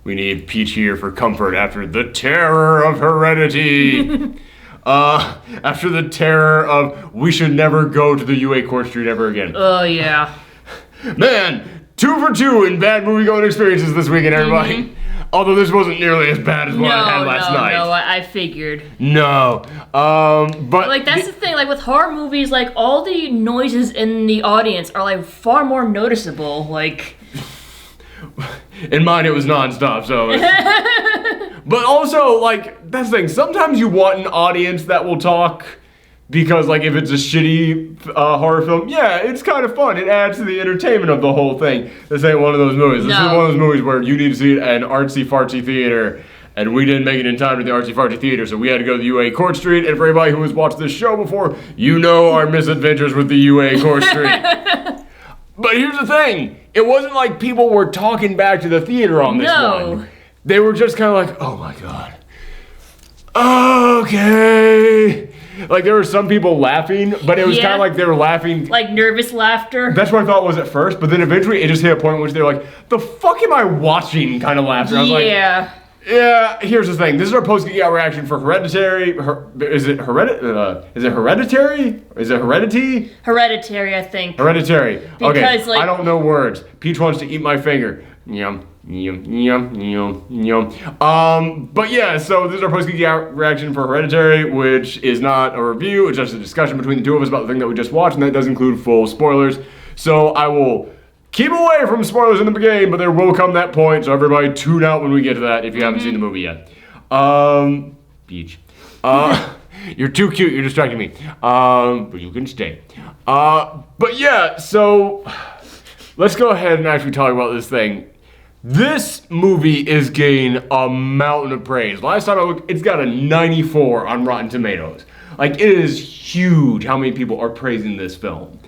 We need Peach here for comfort after the terror of Heredity. After the terror of we should never go to the UA Court Street ever again. Oh, yeah. Man, 2 for 2 in bad movie-going experiences this weekend, everybody. Mm-hmm. Although this wasn't nearly as bad as what I had last night. No, I figured. No. But... Like, that's the thing. Like, with horror movies, like, all the noises in the audience are, like, far more noticeable. Like... In mine, it was nonstop, so... But also, like, that's the thing. Sometimes you want an audience that will talk... Because, like, if it's a shitty horror film, yeah, it's kind of fun. It adds to the entertainment of the whole thing. This ain't one of those movies. This is one of those movies where you need to see it at an artsy-fartsy theater, and we didn't make it in time to the artsy-fartsy theater, so we had to go to the UA Court Street, and for everybody who has watched this show before, you know our misadventures with the UA Court Street. But here's the thing. It wasn't like people were talking back to the theater on this one. They were just kind of like, oh my god. Okay. Like, there were some people laughing, but it was kind of like they were laughing. Like nervous laughter? That's what I thought was at first, but then eventually it just hit a point in which they were like, the fuck am I watching kind of laughter. I was like, yeah, here's the thing. This is our post-Geekout reaction for Hereditary. Is it Hereditary? Is it Heredity? Hereditary, I think. Hereditary. Because, okay, like, I don't know words. Peach wants to eat my finger. Yum. Yum, yum, yum, yum. But yeah, so this is our post-Geekout reaction for Hereditary, which is not a review, it's just a discussion between the two of us about the thing that we just watched, and that does include full spoilers. So I will keep away from spoilers in the beginning, but there will come that point, so everybody tune out when we get to that if you haven't seen the movie yet. Peach. You're too cute, you're distracting me. But you can stay. But yeah, so let's go ahead and actually talk about this thing. This movie is getting a mountain of praise. Last time I looked, it's got a 94 on Rotten Tomatoes. Like, it is huge how many people are praising this film.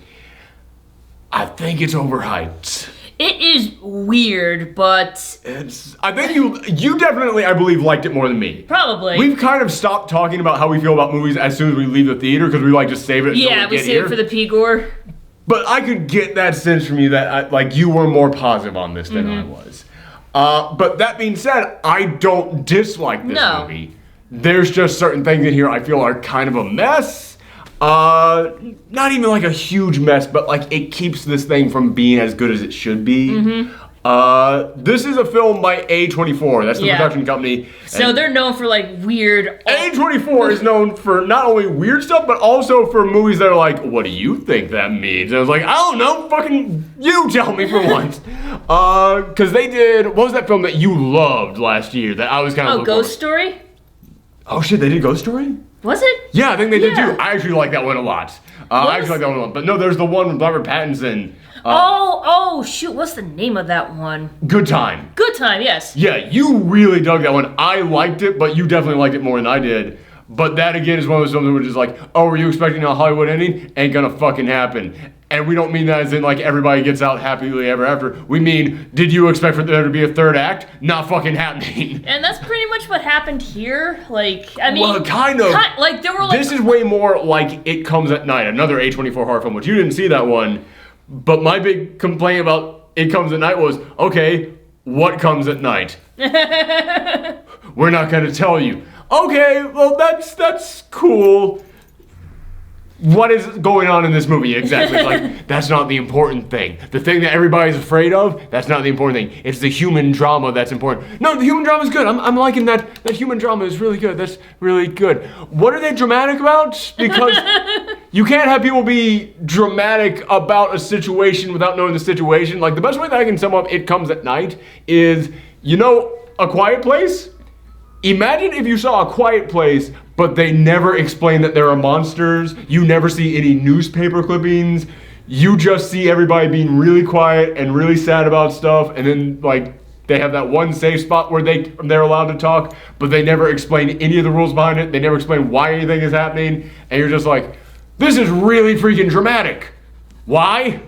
I think it's overhyped. It is weird, but... I think you definitely, I believe, liked it more than me. Probably. We've kind of stopped talking about how we feel about movies as soon as we leave the theater, because we like to save it until we get here. Yeah, we save it for the P-gore. But I could get that sense from you that, like, you were more positive on this than I was. But that being said, I don't dislike this movie. There's just certain things in here I feel are kind of a mess. Not even like a huge mess, but like it keeps this thing from being as good as it should be. This is a film by A24. That's the production company. So they're known for like weird... A24 is known for not only weird stuff, but also for movies that are like, what do you think that means? And I was like, I don't know, fucking you tell me for once. Because they did, what was that film that you loved last year that I was kind of... Oh, Ghost Story? Oh shit, they did Ghost Story? Was it? Yeah, I think they did too. I actually like that one a lot. I actually like that one a lot. But no, there's the one with Robert Pattinson. Oh, shoot, what's the name of that one? Good Time. Good Time, yes. Yeah, you really dug that one. I liked it, but you definitely liked it more than I did. But that, again, is one of those films where it's like, oh, were you expecting a Hollywood ending? Ain't gonna fucking happen. And we don't mean that as in, like, everybody gets out happily ever after. We mean, did you expect for there to be a third act? Not fucking happening. And that's pretty much what happened here. Like, I mean... Well, kind of. Like, there were, like... This is way more like It Comes at Night, another A24 horror film, which you didn't see that one. But my big complaint about It Comes at Night was, okay, what comes at night? We're not gonna tell you. Okay, well that's cool. What is going on in this movie exactly? Like, that's not the important thing. The thing that everybody's afraid of, that's not the important thing. It's the human drama that's important. No, the human drama is good. I'm liking that. That human drama is really good. That's really good. What are they dramatic about? Because you can't have people be dramatic about a situation without knowing the situation. Like, the best way that I can sum up It Comes at Night is, you know, A Quiet Place? Imagine if you saw A Quiet Place, but they never explain that there are monsters. You never see any newspaper clippings. You just see everybody being really quiet and really sad about stuff, and then, like, they have that one safe spot where they're allowed to talk, but they never explain any of the rules behind it. They never explain why anything is happening, and you're just like, this is really freaking dramatic. Why?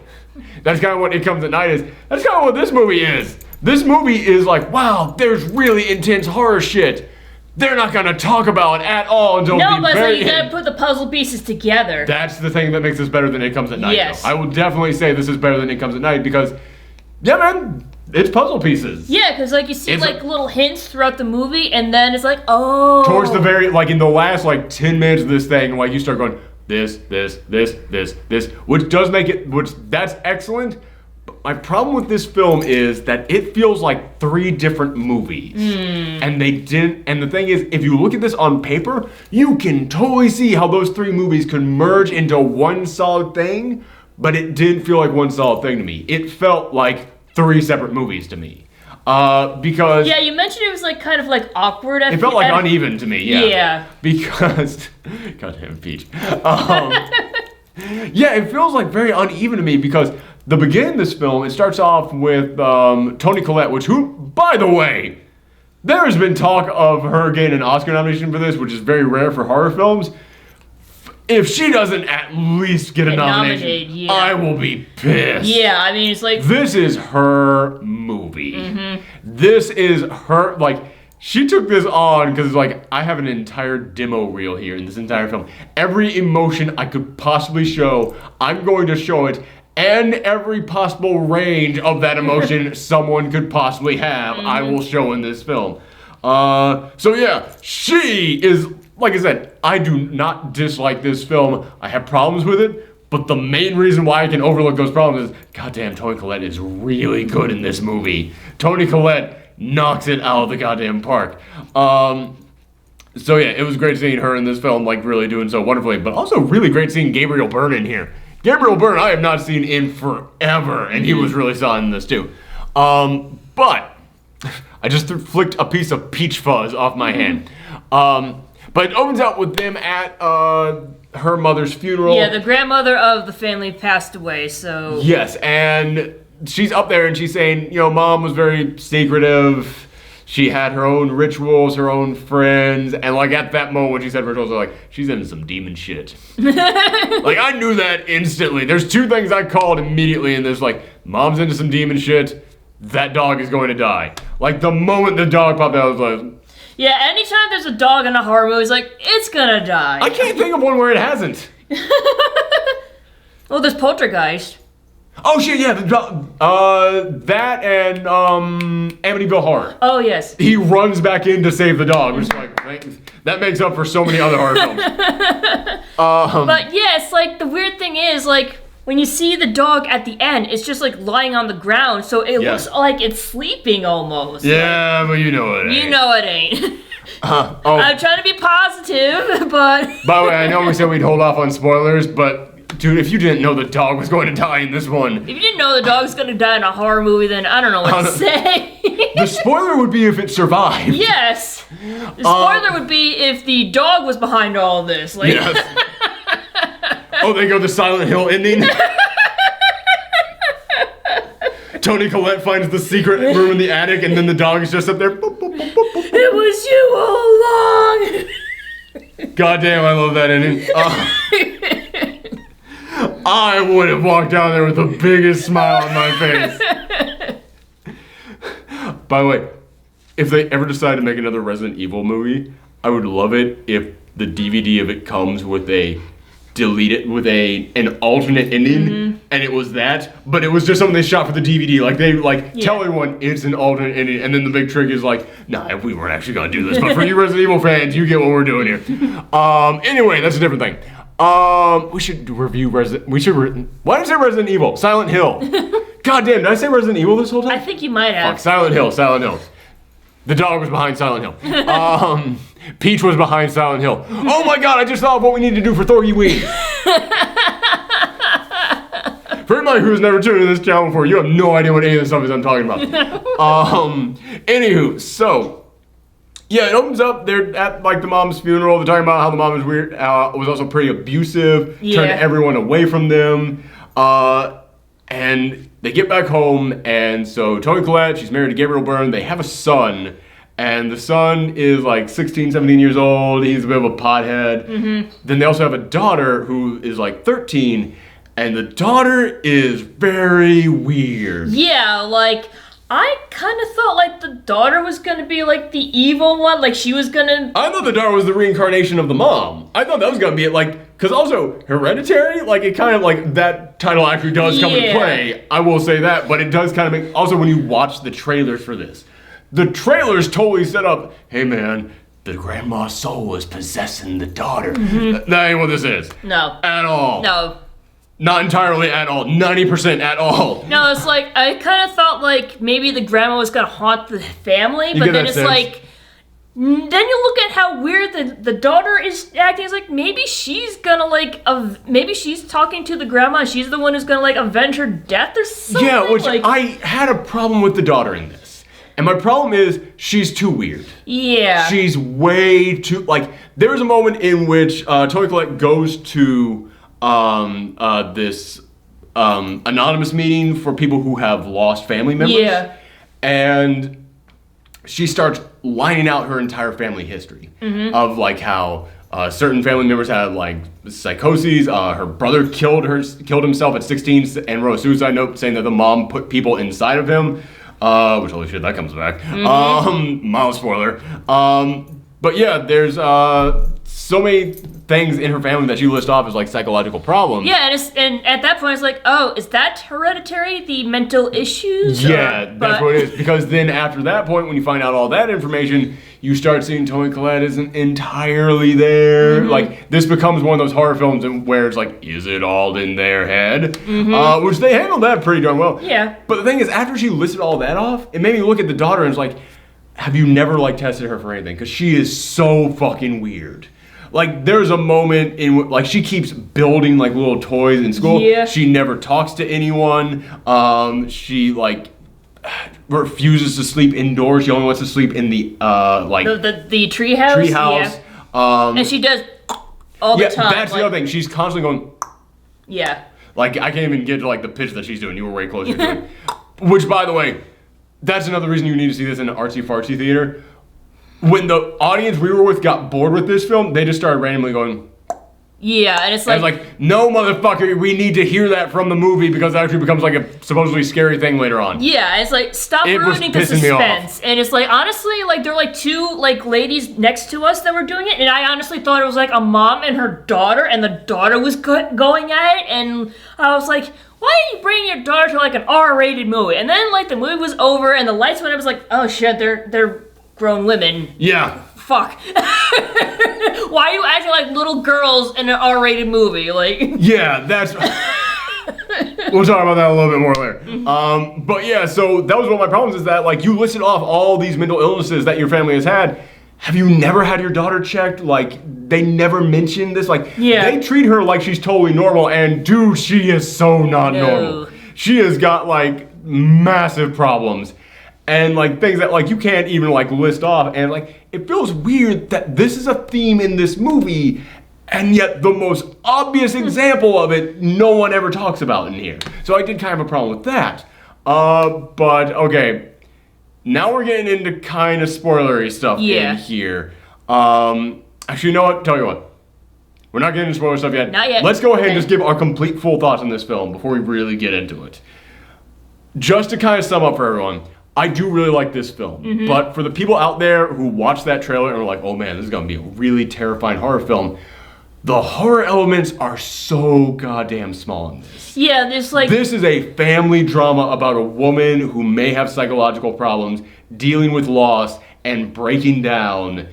That's kind of what It Comes at Night is. That's kind of what this movie is. This movie is like, wow, there's really intense horror shit. They're not gonna talk about it at all until the very end. No, but you gotta put the puzzle pieces together. That's the thing that makes this better than It Comes at Night. Yes. Though. I will definitely say this is better than It Comes at Night because, yeah, man, it's puzzle pieces. Yeah, because like you see It's like little hints throughout the movie, and then it's like, oh. Towards the very, like in the last like 10 minutes of this thing, like you start going, this, which does make it, that's excellent. But my problem with this film is that it feels like 3 different movies. And they didn't, and the thing is, if you look at this on paper, you can totally see how those 3 movies could merge into one solid thing, but it didn't feel like one solid thing to me. It felt like 3 separate movies to me. Because... Yeah, you mentioned it was like kind of like awkward. It felt like uneven to me, yeah. Yeah. Because... Goddamn Peach. Yeah, it feels like very uneven to me because the beginning of this film, it starts off with Toni Collette, who, by the way, there has been talk of her getting an Oscar nomination for this, which is very rare for horror films. If she doesn't at least get a nomination, yeah. I will be pissed. Yeah, I mean, it's like... This is her movie. This is her, like, she took this on because, like, I have an entire demo reel here in this entire film. Every emotion I could possibly show, I'm going to show it, and every possible range of that emotion someone could possibly have, I will show in this film. So yeah, she is... Like I said, I do not dislike this film. I have problems with it, but the main reason why I can overlook those problems is, goddamn, Toni Collette is really good in this movie. Toni Collette knocks it out of the goddamn park. So yeah, it was great seeing her in this film, like really doing so wonderfully, but also really great seeing Gabriel Byrne in here. Gabriel Byrne I have not seen in forever, and he was really solid in this too. But I just flicked a piece of peach fuzz off my hand. But it opens out with them at her mother's funeral. Yeah, the grandmother of the family passed away, so... Yes, and she's up there and she's saying, you know, Mom was very secretive. She had her own rituals, her own friends, and like at that moment when she said rituals, like, she's into some demon shit. Like, I knew that instantly. There's 2 things I called immediately in this, like, Mom's into some demon shit, that dog is going to die. Like, the moment the dog popped out, I was like... Yeah, anytime there's a dog in a horror movie, it's like, it's gonna die. I can't think of one where it hasn't. Well, there's Poltergeist. Oh shit, yeah, that and Amityville Horror. Oh, yes. He runs back in to save the dog, which is like, that makes up for so many other horror films. But yes, like, the weird thing is, like, when you see the dog at the end, it's just like lying on the ground, so it looks like it's sleeping almost. Yeah, but you know it ain't. You know it ain't. I'm trying to be positive, but... By the way, I know we said we'd hold off on spoilers, but dude, if you didn't know the dog was going to die in this one... If you didn't know the dog's going to die in a horror movie, then I don't know what to say. The spoiler would be if it survived. Yes. The spoiler would be if the dog was behind all of this. Like... Yes. Oh, they go the Silent Hill ending? Toni Collette finds the secret room in the attic, and then the dog is just up there. Boop, boop, boop, boop, boop. It was you all along! God damn, I love that ending. I would have walked down there with the biggest smile on my face. By the way, if they ever decide to make another Resident Evil movie, I would love it if the DVD of it comes with an alternate ending, and it was that, but it was just something they shot for the DVD. Like they tell everyone it's an alternate ending, and then the big trick is like, nah, we weren't actually gonna do this, but for you Resident Evil fans, you get what we're doing here. Anyway, that's a different thing. We should review why did I say Resident Evil? Silent Hill. God damn, did I say Resident Evil this whole time? I think you might have. Fuck, Silent Hill. The dog was behind Silent Hill. Peach was behind Silent Hill. Oh my god, I just thought of what we need to do for Thorgy Ween. For anybody who's never tuned into this channel before, you have no idea what any of the stuff is I'm talking about. Anywho, so, yeah, it opens up, they're at like the mom's funeral, they're talking about how the mom is weird, was also pretty abusive, turned everyone away from them, and they get back home, and so Toni Collette, she's married to Gabriel Byrne, they have a son, and the son is like 16, 17 years old, he's a bit of a pothead. Then they also have a daughter who is like 13, and the daughter is very weird. Yeah, like, I kind of thought like the daughter was gonna be like the evil one, like she was gonna... I thought the daughter was the reincarnation of the mom. I thought that was gonna be it, like, Because also, Hereditary, like, it kind of, like, that title actually does come into play. I will say that, but it does kind of make... Also, when you watch the trailers for this, the trailers totally set up, hey, man, the grandma's soul is possessing the daughter. That ain't what this is. No. At all. No. Not entirely at all. 90% at all. No, it's like, I kind of thought, like, maybe the grandma was going to haunt the family, but then it's sense. Like... Then you look at how weird the daughter is acting. It's like, maybe she's gonna, like, maybe she's talking to the grandma and she's the one who's gonna, like, avenge her death or something. Yeah, which like, I had a problem with the daughter in this. And my problem is, she's too weird. Yeah. She's way too, like, there's a moment in which Toni Collette goes to this anonymous meeting for people who have lost family members. Yeah. And she starts lining out her entire family history of, like, how certain family members had, like, psychoses. Her brother killed himself at 16 and wrote a suicide note saying that the mom put people inside of him. Which, holy shit, that comes back. Mild spoiler. But yeah, there's so many things in her family that she lists off as, like, psychological problems. Yeah, and at that point it's like, oh, is that Hereditary, the mental issues? Yeah, that's what it is. Because then after that point, when you find out all that information, you start seeing Toni Collette isn't entirely there. Like, this becomes one of those horror films where it's like, is it all in their head? Which they handled that pretty darn well. Yeah. But the thing is, after she listed all that off, it made me look at the daughter and it's like, have you never, like, tested her for anything? Because she is so fucking weird. Like, there's a moment in, like, she keeps building, like, little toys in school. Yeah. She never talks to anyone. She, like, refuses to sleep indoors. She only wants to sleep in the, like... The treehouse? Treehouse. Yeah. And she does all the time. Yeah, that's the other thing. She's constantly going... Yeah. Like, I can't even get to, like, the pitch that she's doing. You were way closer to it. Which, by the way, that's another reason you need to see this in an artsy-fartsy theater. When the audience we were with got bored with this film, they just started randomly going... Yeah, and it's like... I was like, no, motherfucker, we need to hear that from the movie because it actually becomes, like, a supposedly scary thing later on. Yeah, it's like, stop ruining the suspense. And it's like, honestly, like, there were, like, two, like, ladies next to us that were doing it, and I honestly thought it was, like, a mom and her daughter, and the daughter was going at it, and I was like... Why are you bringing your daughter to, like, an R-rated movie? And then, like, the movie was over, and the lights went up, I was like, oh, shit, they're grown women. Yeah. Fuck. Why are you acting like little girls in an R-rated movie? Like. Yeah, that's... We'll talk about that a little bit more later. But yeah, so that was one of my problems is that, like, you listed off all these mental illnesses that your family has had. Have you never had your daughter checked? Like, they never mentioned this. Like, they treat her like she's totally normal, and dude, she is so not normal. She has got, like, massive problems. And, like, things that, like, you can't even, like, list off. And, like, it feels weird that this is a theme in this movie, and yet the most obvious example of it, no one ever talks about in here. So I did kind of have a problem with that. But, okay. Now we're getting into kind of spoilery stuff in here. Actually, you know what? Tell you what. We're not getting into spoiler stuff yet. Not yet. Let's go ahead and just give our complete full thoughts on this film before we really get into it. Just to kind of sum up for everyone, I do really like this film. But for the people out there who watch that trailer and are like, oh man, this is going to be a really terrifying horror film, the horror elements are so goddamn small in this. Yeah, there's like... This is a family drama about a woman who may have psychological problems, dealing with loss, and breaking down.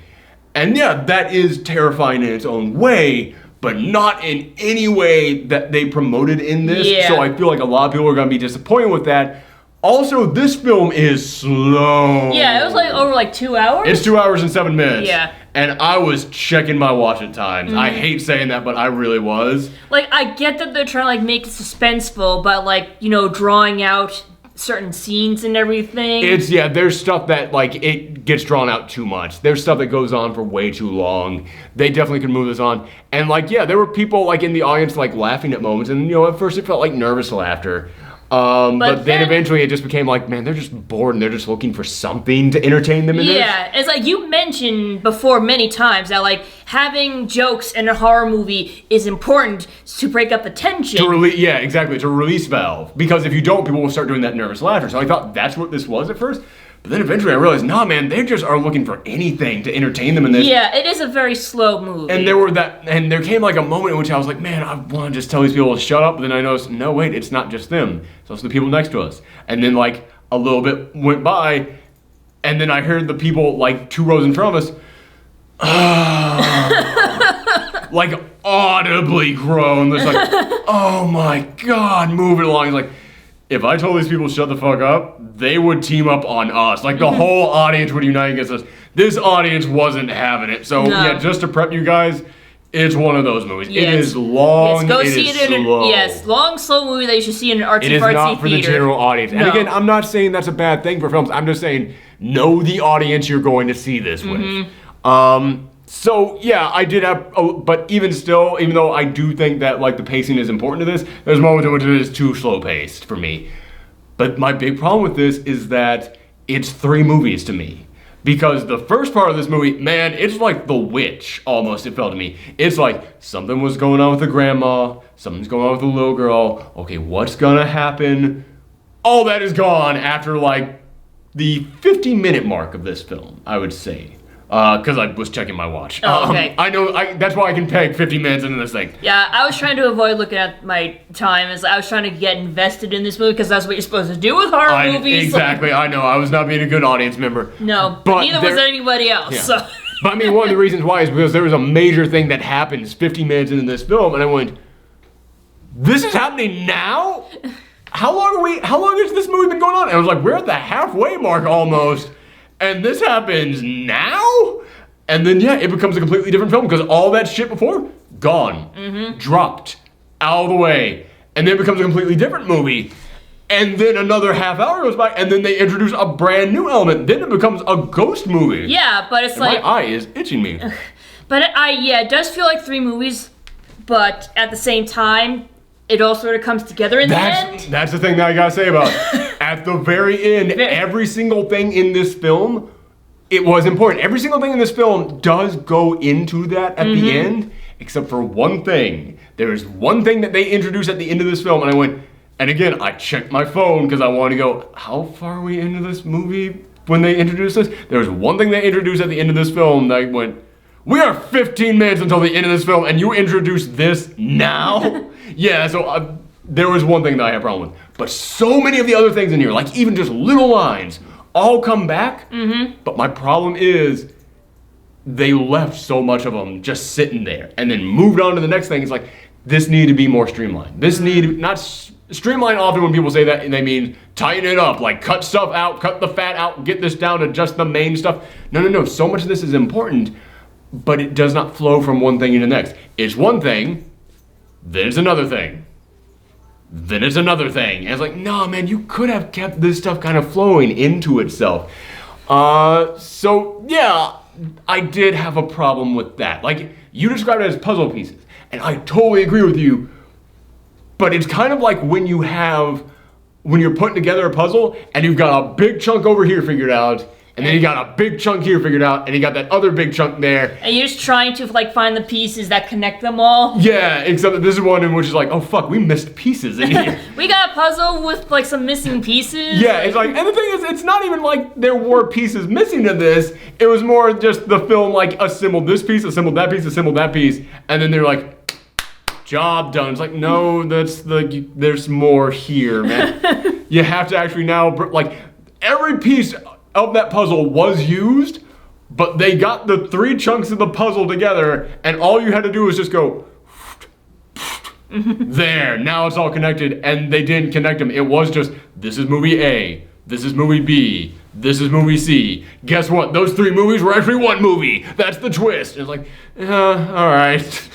And yeah, that is terrifying in its own way, but not in any way that they promoted in this. Yeah. So I feel like a lot of people are going to be disappointed with that. Also, this film is slow. Yeah, it was like over like 2 hours. It's 2 hours and 7 minutes. Yeah. And I was checking my watch at times. I hate saying that, but I really was. Like, I get that they're trying to, like, make it suspenseful, but, like, you know, drawing out certain scenes and everything. There's stuff that, like, it gets drawn out too much. There's stuff that goes on for way too long. They definitely could move this on. And, like, yeah, there were people, like, in the audience, like, laughing at moments. And, you know, at first it felt like nervous laughter. But then eventually it just became like, man, they're just bored and they're just looking for something to entertain them in this. Yeah, it's like you mentioned before many times that, like, having jokes in a horror movie is important to break up the tension. Yeah, exactly. It's a release valve. Because if you don't, people will start doing that nervous laughter. So I thought that's what this was at first. But then eventually I realized, nah, man, they just are looking for anything to entertain them in this. Yeah, it is a very slow movie. And there came like a moment in which I was like, man, I want to just tell these people to shut up. But then I noticed, no, wait, it's not just them. It's also the people next to us. And then like a little bit went by, and then I heard the people like 2 rows in front of us, like audibly groan. It's like, oh my God, move it along. It's like, if I told these people shut the fuck up, they would team up on us. Like the whole audience would unite against us. This audience wasn't having it. So yeah, just to prep you guys, it's one of those movies. Yes. It is long. Yes, go see it in slow. Long, slow movie that you should see in an artsy-fartsy theater. It is not for the general audience. No. And again, I'm not saying that's a bad thing for films. I'm just saying, know the audience you're going to see this with. So yeah, I did have, but even still, even though I do think that like the pacing is important to this, there's moments in which it is too slow paced for me. But my big problem with this is that it's 3 movies to me. Because the first part of this movie, man, it's like The Witch, almost, it felt to me. It's like, something was going on with the grandma, something's going on with the little girl, okay, what's gonna happen? All that is gone after like the 50-minute mark of this film, I would say. Because I was checking my watch. Oh, okay. I know, that's why I can peg 50 minutes into this thing. Yeah, I was trying to avoid looking at my time, as I was trying to get invested in this movie, because that's what you're supposed to do with horror movies. Exactly, I know, I was not being a good audience member. No, but neither was anybody else, yeah. So. But I mean, one of the reasons why is because there was a major thing that happens 50 minutes into this film, and I went, this is happening now? How long has this movie been going on? And I was like, we're at the halfway mark almost. And this happens now? And then, yeah, it becomes a completely different film because all that shit before, gone, dropped, out of the way. And then it becomes a completely different movie. And then another half hour goes by, and then they introduce a brand new element. Then it becomes a ghost movie. Yeah, but it's like... my eye is itching me. But it does feel like 3 movies, but at the same time, it all sort of comes together in the end. That's the thing that I gotta say about it. At the very end, every single thing in this film, it was important. Every single thing in this film does go into that at the end, except for one thing. There is one thing that they introduce at the end of this film, and I went, and again, I checked my phone because I wanted to go, how far are we into this movie when they introduce this? There was one thing they introduced at the end of this film that I went, we are 15 minutes until the end of this film, and you introduce this now? Yeah, so there was one thing that I had a problem with. But so many of the other things in here, like even just little lines, all come back. But my problem is they left so much of them just sitting there and then moved on to the next thing. It's like, this needed to be more streamlined. This needed, not streamlined often when people say that, they mean tighten it up, like cut stuff out, cut the fat out, get this down to just the main stuff. No. So much of this is important, but it does not flow from one thing into the next. It's one thing, then it's another thing. Then it's another thing. And it's like, no, man, you could have kept this stuff kind of flowing into itself. So, yeah, I did have a problem with that. Like, you described it as puzzle pieces, and I totally agree with you, but it's kind of like when you're putting together a puzzle, and you've got a big chunk over here figured out, and then you got a big chunk here figured out, and you got that other big chunk there. And you're just trying to like find the pieces that connect them all. Yeah, except that this is one in which is like, oh fuck, we missed pieces in here. We got a puzzle with like some missing pieces. Yeah, it's like, and the thing is, it's not even like there were pieces missing to this. It was more just the film like assembled this piece, assembled that piece, assembled that piece, and then they're like, job done. It's like, no, there's more here, man. You have to actually now, like, every piece of that puzzle was used, but they got the 3 chunks of the puzzle together, and all you had to do was just go there. Now it's all connected, and they didn't connect them. It was just, this is movie A, this is movie B, this is movie C. Guess what? Those 3 movies were actually one movie. That's the twist. It's like, all right.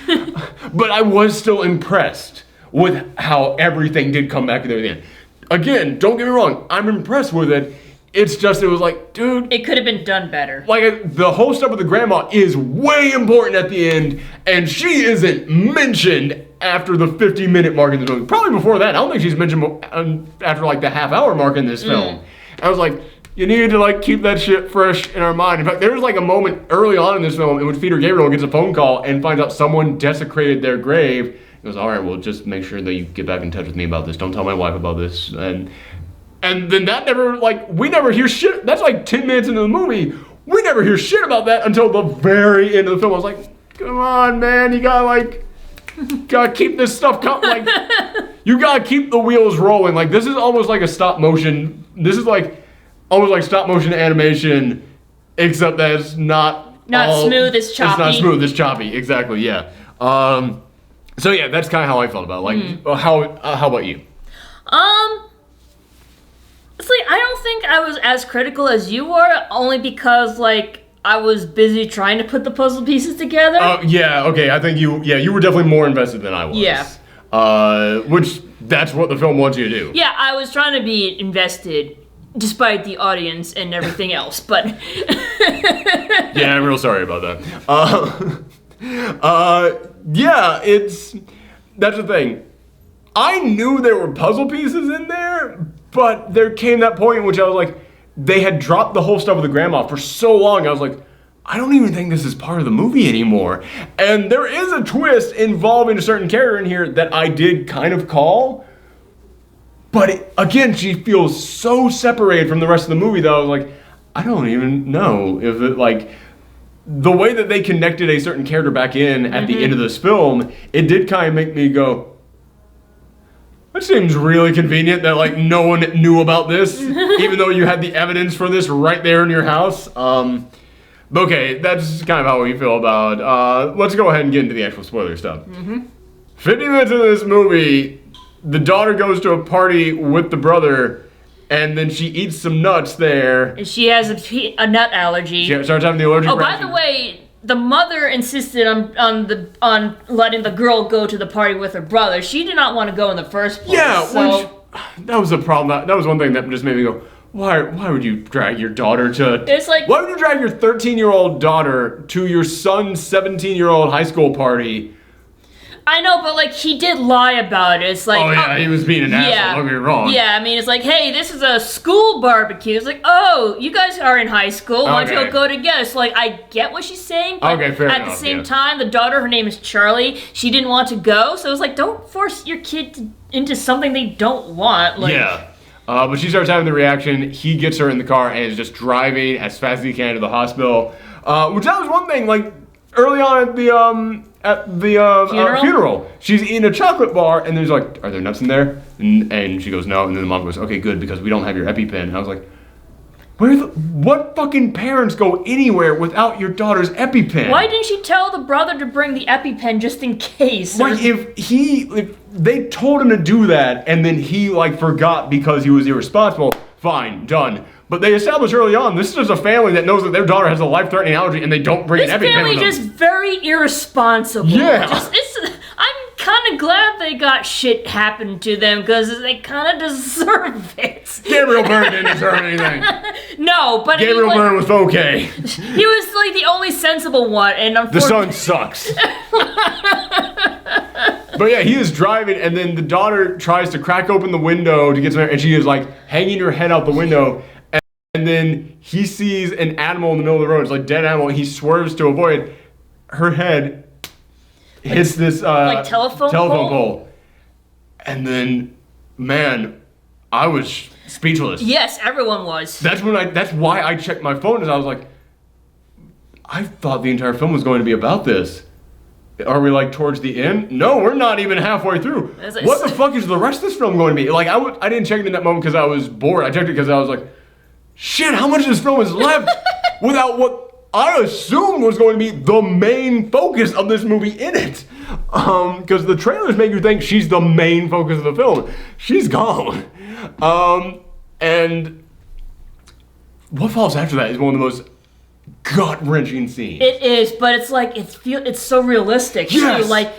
But I was still impressed with how everything did come back together at the end. Again, don't get me wrong, I'm impressed with it. It's just, it was like, dude. It could have been done better. Like, the whole stuff with the grandma is way important at the end, and she isn't mentioned after the 50-minute mark in the movie. Probably before that. I don't think she's mentioned after, like, the half-hour mark in this film. I was like, you needed to, like, keep that shit fresh in our mind. In fact, there's, like, a moment early on in this film in which Peter Gabriel gets a phone call and finds out someone desecrated their grave. He goes, all right, well, just make sure that you get back in touch with me about this. Don't tell my wife about this. And And then that never, like, we never hear shit. That's like 10 minutes into the movie. We never hear shit about that until the very end of the film. I was like, come on, man, you gotta keep this stuff coming. Like, you gotta keep the wheels rolling. Like, this is almost like a stop motion. This is like almost like stop motion animation, except that it's not smooth, it's choppy. It's not smooth, it's choppy. Exactly, yeah. So yeah, that's kind of how I felt about it. Like, how about you? It's like, I don't think I was as critical as you were, only because, like, I was busy trying to put the puzzle pieces together. Yeah, okay, I think you were definitely more invested than I was. Yeah. Which, that's what the film wants you to do. Yeah, I was trying to be invested, despite the audience and everything else, but... Yeah, I'm real sorry about that. Yeah, that's the thing. I knew there were puzzle pieces in there, but there came that point in which I was like, they had dropped the whole stuff with the grandma for so long, I was like, I don't even think this is part of the movie anymore. And there is a twist involving a certain character in here that I did kind of call, but again, she feels so separated from the rest of the movie that I was like, I don't even know if it, like, the way that they connected a certain character back in at the end of this film, it did kind of make me go, that seems really convenient that, like, no one knew about this, even though you had the evidence for this right there in your house. Okay, that's kind of how we feel about, let's go ahead and get into the actual spoiler stuff. 50 minutes into this movie, the daughter goes to a party with the brother, and then she eats some nuts there. And she has a nut allergy. She starts having the allergic reaction. By the way, the mother insisted on letting the girl go to the party with her brother. She did not want to go in the first place. Yeah, so. which, that was a problem. That was one thing that just made me go, why would you drag your daughter to... It's like... Why would you drag your 13-year-old daughter to your son's 17-year-old high school party? I know, but, like, he did lie about it. It's like... Oh, yeah, he was being an asshole, don't get me wrong. Yeah, I mean, it's like, hey, this is a school barbecue. It's like, oh, you guys are in high school. Why don't you go together? So, like, I get what she's saying, but at the same time, the daughter, her name is Charlie, she didn't want to go. So it was like, don't force your kid into something they don't want. Like, yeah. But she starts having the reaction. He gets her in the car and is just driving as fast as he can to the hospital. Which that was one thing, like, early on at the funeral, she's eating a chocolate bar, and there's like, are there nuts in there? And she goes, no. And then the mom goes, okay, good, because we don't have your EpiPen. And I was like, what fucking parents go anywhere without your daughter's EpiPen? Why didn't she tell the brother to bring the EpiPen just in case? Like, if they told him to do that, and then he, like, forgot because he was irresponsible, fine, done. But they established early on, this is just a family that knows that their daughter has a life-threatening allergy, and they don't bring an EpiPen with them. This family just very irresponsible. Yeah. I'm kind of glad they got shit happen to them, because they kind of deserve it. Gabriel Byrne didn't deserve anything. No, but Gabriel Byrne was okay. He was, like, the only sensible one, and The unfortunately... son sucks. But yeah, he is driving, and then the daughter tries to crack open the window to get some air, and she is, like, hanging her head out the window. And then he sees an animal in the middle of the road. It's like a dead animal. He swerves to avoid it. Her head hits this telephone pole. And then, man, I was speechless. Yes, everyone was. That's why I checked my phone, and I was like, I thought the entire film was going to be about this. Are we, like, towards the end? No, we're not even halfway through. What the fuck is the rest of this film going to be? Like, I didn't check it in that moment because I was bored. I checked it because I was like, shit, how much of this film is left without what I assumed was going to be the main focus of this movie in it? Because the trailers make you think she's the main focus of the film. She's gone. And what follows after that is one of the most gut-wrenching scenes. It is, but it's like, it's so realistic, yes. too. Like,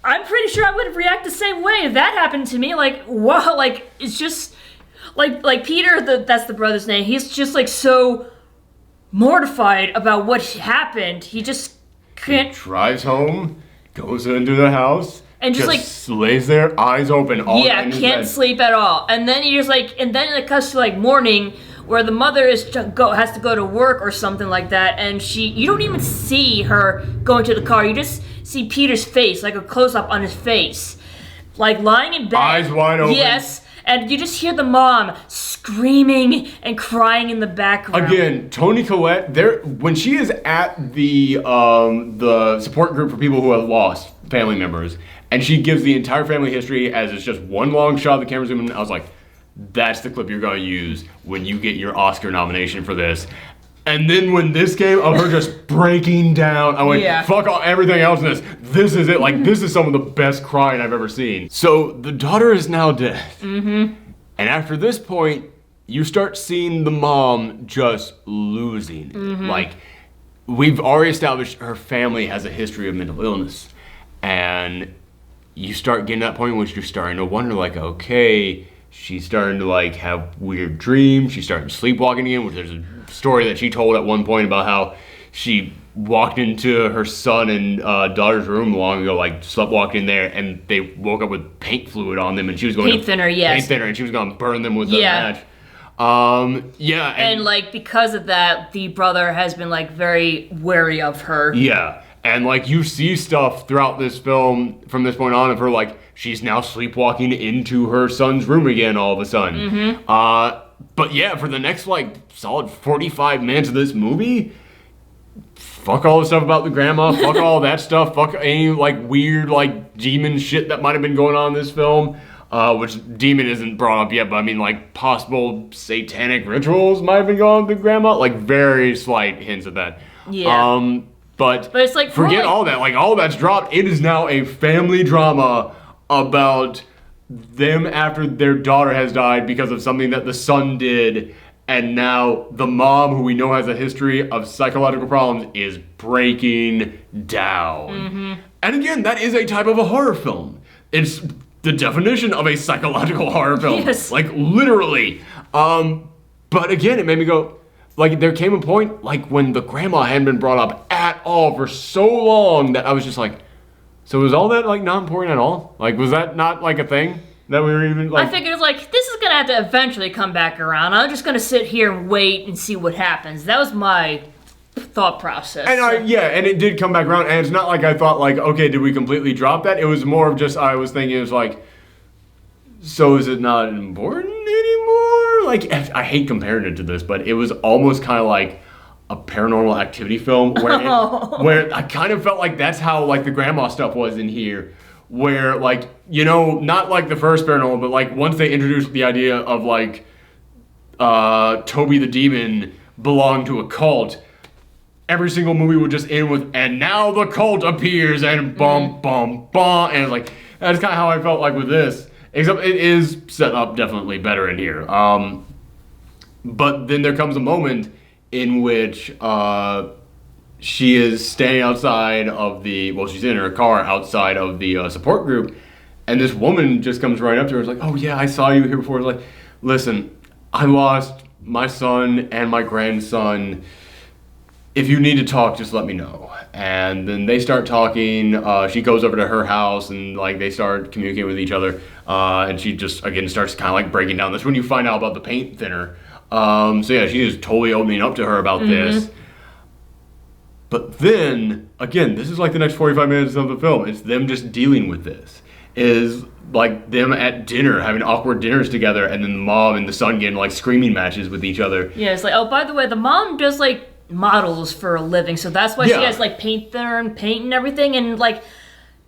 I'm pretty sure I would react the same way if that happened to me. Like, wow, like, it's just... Like Peter, that's the brother's name, he's just, like, so mortified about what happened. He just can't... He drives home, goes into the house, and just like... lays there, eyes open, all yeah, can't sleep at all. And then he just, like... And then it cuts to, like, morning, where the mother has to go to work or something like that, and you don't even see her going to the car. You just see Peter's face, like a close-up on his face. Like, lying in bed. Eyes wide open. Yes. And you just hear the mom screaming and crying in the background. Again, Toni Collette, when she is at the support group for people who have lost family members, and she gives the entire family history as it's just one long shot of the camera zooming in, I was like, that's the clip you're going to use when you get your Oscar nomination for this. And then when this came of her just breaking down, I went, fuck everything else in this. This is it. Like, this is some of the best crying I've ever seen. So the daughter is now dead. Mm-hmm. And after this point, you start seeing the mom just losing. Mm-hmm. Like, we've already established her family has a history of mental illness. And you start getting to that point in which you're starting to wonder, like, okay, she's starting to, like, have weird dreams. She's starting sleepwalking again, which there's a story that she told at one point about how she walked into her son and daughter's room long ago, like sleepwalked in there, and they woke up with paint fluid on them, and she was going paint thinner, yes, paint thinner, and she was going to burn them with the match. And like because of that, the brother has been like very wary of her. Yeah, and like you see stuff throughout this film from this point on of her, like she's now sleepwalking into her son's room again all of a sudden. Mm-hmm. But yeah, for the next like solid 45 minutes of this movie, fuck all the stuff about the grandma, fuck all that stuff, fuck any like weird like demon shit that might have been going on in this film, which demon isn't brought up yet, but I mean like possible satanic rituals might have been going on with the grandma, like very slight hints of that. Yeah. But it's like forget all that, like all that's dropped. It is now a family drama about them after their daughter has died because of something that the son did, and now the mom, who we know has a history of psychological problems, is breaking down. Mm-hmm. And again, that is a type of a horror film. It's the definition of a psychological horror film. Yes. Like, literally. But again, it made me go, like, there came a point, like, when the grandma hadn't been brought up at all for so long that I was just like, so was all that, like, not important at all? Like, was that not, like, a thing that we were even, like... I figured, like, this is gonna have to eventually come back around. I'm just gonna sit here and wait and see what happens. That was my thought process. And and it did come back around, and it's not like I thought, like, okay, did we completely drop that? It was more of just, I was thinking, it was like, so is it not important anymore? Like, I hate comparing it to this, but it was almost kind of like a Paranormal Activity film where I kind of felt like that's how like the grandma stuff was in here, where like, you know, not like the first Paranormal, but like once they introduced the idea of like Toby the demon belonged to a cult, every single movie would just end with, and now the cult appears, and bum bum bum, and it's like, that's kind of how I felt like with this, except it is set up definitely better in here. But then there comes a moment in which she is staying outside of she's in her car outside of the support group, and this woman just comes right up to her and is like, oh yeah, I saw you here before. It's like, listen, I lost my son and my grandson. If you need to talk, just let me know. And then they start talking. She goes over to her house and like they start communicating with each other. And she just, again, starts kind of like breaking down. That's when you find out about the paint thinner. So yeah, she is totally opening up to her about this. But then, again, this is like the next 45 minutes of the film. It's them just dealing with this. Is like them at dinner, having awkward dinners together, and then the mom and the son getting like screaming matches with each other. Yeah, it's like, oh, by the way, the mom does like models for a living, so that's why she has like paint thinner and paint and everything, and like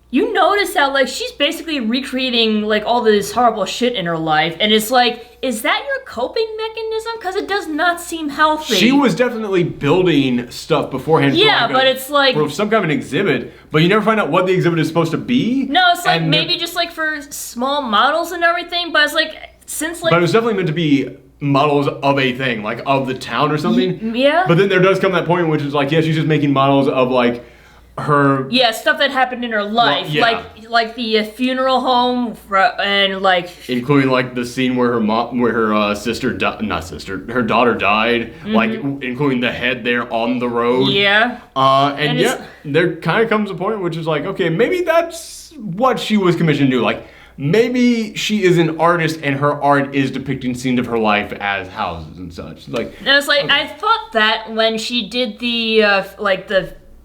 you notice how like she's basically recreating like all this horrible shit in her life, and it's like, is that your coping mechanism? Because it does not seem healthy. She was definitely building stuff beforehand. Yeah, but it's like for some kind of an exhibit, but you never find out what the exhibit is supposed to be. No, it's like maybe just like for small models and everything, but it's like since like. But it was definitely meant to be models of a thing, like of the town or something. Yeah. But then there does come that point which is like, yeah, she's just making models of like her stuff that happened in her life, like the funeral home and like including like the scene where her her daughter died, like including the head there on the road. And there kind of comes a point which is like, okay, maybe that's what she was commissioned to do. Like maybe she is an artist and her art is depicting scenes of her life as houses and such. Like, and it's like, okay. I thought that when she did the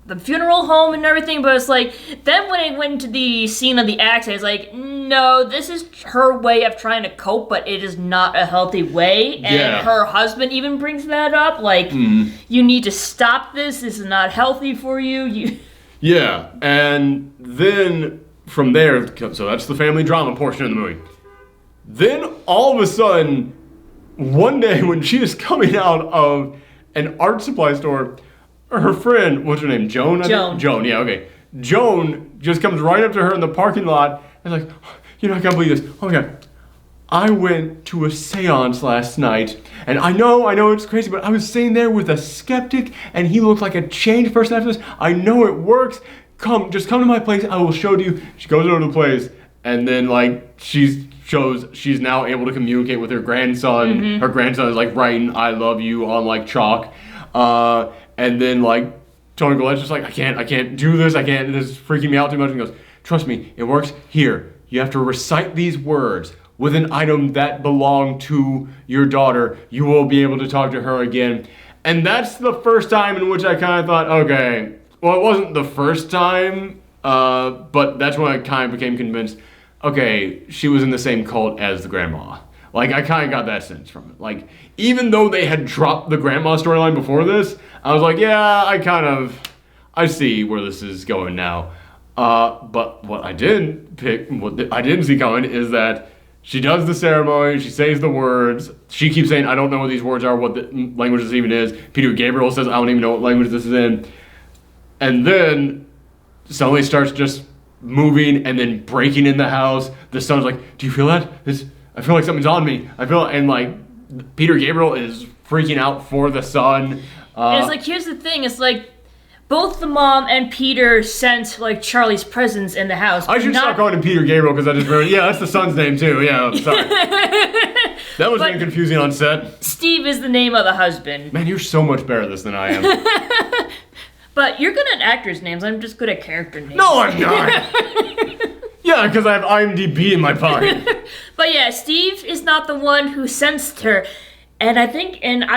the funeral home and everything, but it's like, then when it went to the scene of the accident, it's like, no, this is her way of trying to cope, but it is not a healthy way. And her husband even brings that up, like, you need to stop this is not healthy for you. Yeah, and then from there, so that's the family drama portion of the movie. Then all of a sudden, one day when she is coming out of an art supply store, her friend, what's her name, Joan? Joan, yeah, okay. Joan just comes right up to her in the parking lot and like, I can't believe this. Oh my God. I went to a seance last night, and I know it's crazy, but I was sitting there with a skeptic, and he looked like a changed person after this. I know it works. Just come to my place. I will show you. She goes over to the place, and then like she's now able to communicate with her grandson. Mm-hmm. Her grandson is like writing "I love you" on like chalk, and then like Tony Collette's just like, I can't do this. This is freaking me out too much. And he goes, trust me, it works. Here, you have to recite these words with an item that belonged to your daughter. You will be able to talk to her again. And that's the first time in which I kind of thought, okay, well, it wasn't the first time, but that's when I kind of became convinced, okay, she was in the same cult as the grandma. Like, I kind of got that sense from it. Like, even though they had dropped the grandma storyline before this, I was like, yeah, I see where this is going now. But what I didn't see coming is that she does the ceremony, she says the words, she keeps saying, I don't know what these words are, what the language this even is. Peter Gabriel says, I don't even know what language this is in. And then suddenly starts just moving and then breaking in the house. The son's like, do you feel that? I feel like something's on me. And like, Peter Gabriel is freaking out for the son. It's like, here's the thing, it's like, both the mom and Peter sense like Charlie's presence in the house. I should stop calling him Peter Gabriel because I just remember. Yeah, that's the son's name too. Yeah, I'm sorry. That was getting confusing on set. Steve is the name of the husband. Man, you're so much better at this than I am. But you're good at actors' names. I'm just good at character names. No, I'm not. Yeah, because I have IMDb in my pocket. But yeah, Steve is not the one who sensed her. And I